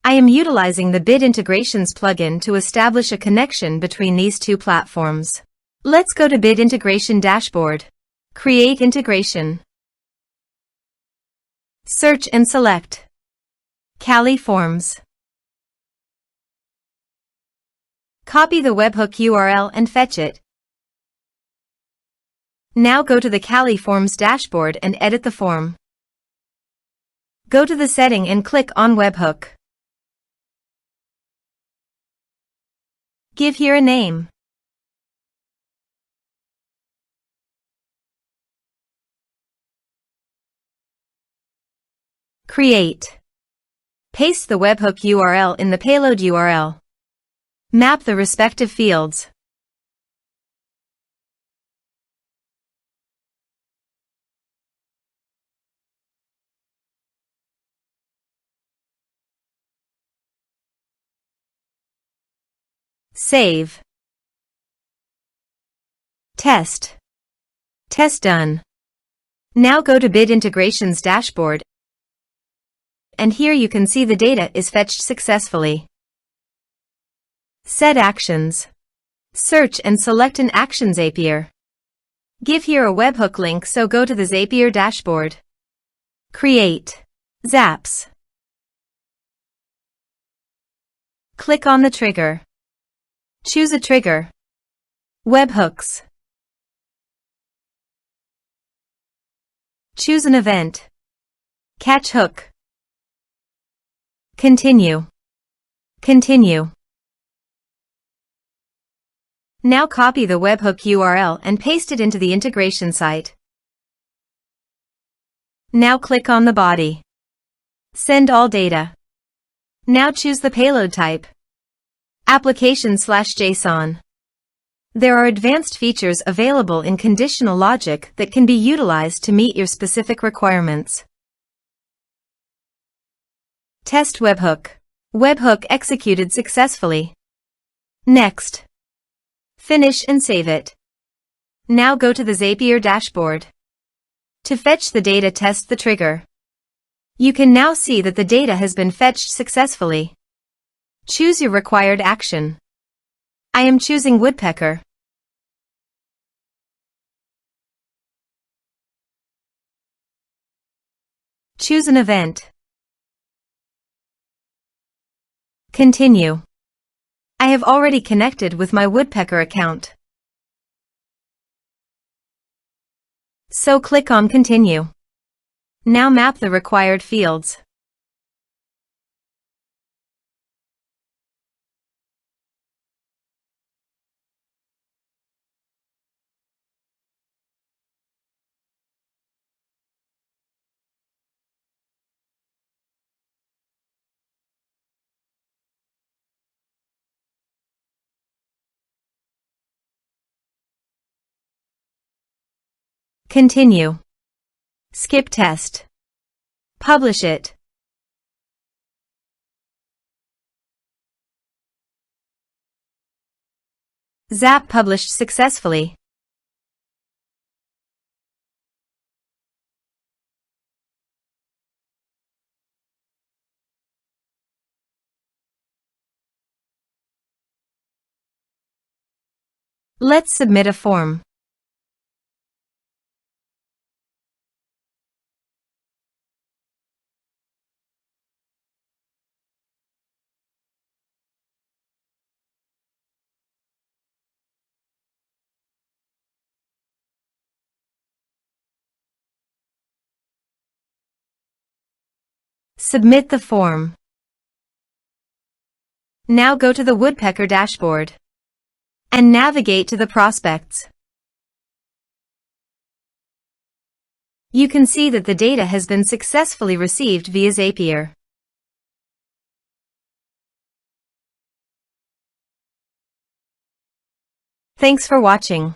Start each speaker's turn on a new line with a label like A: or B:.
A: I am utilizing the Bit Integrations plugin to establish a connection between these two platforms. Let's go to Bit Integration Dashboard. Create integration. Search and select Cali Forms. Copy the webhook URL and fetch it. Now go to the Cali Forms dashboard and edit the form. Go to the setting and click on Webhook. Give here a name. Create. Paste the webhook URL in the payload URL. Map the respective fields. Save. Test. Test done. Now go to Bit Integrations dashboard, and here you can see the data is fetched successfully. Set actions. Search and select an action Zapier. Give here a webhook link, so go to the Zapier dashboard. Create. Zaps. Click on the trigger. Choose a trigger. Webhooks. Choose an event. Catch hook. Continue. Continue. Now copy the webhook URL and paste it into the integration site. Now click on the body. Send all data. Now choose the payload type. Application/JSON. There are advanced features available in conditional logic that can be utilized to meet your specific requirements. Test webhook. Webhook executed successfully. Next. Finish and save it. Now go to the Zapier dashboard. To fetch the data, test the trigger. You can now see that the data has been fetched successfully. Choose your required action. I am choosing woodpecker. Choose an event. Continue. I have already connected with my woodpecker account, so click on Continue. Now map the required fields. Continue. Skip test. Publish it. Zap published successfully. Let's submit a form. Submit the form. Now go to the woodpecker dashboard and navigate to the prospects. You can see that the data has been successfully received via Zapier. Thanks for watching.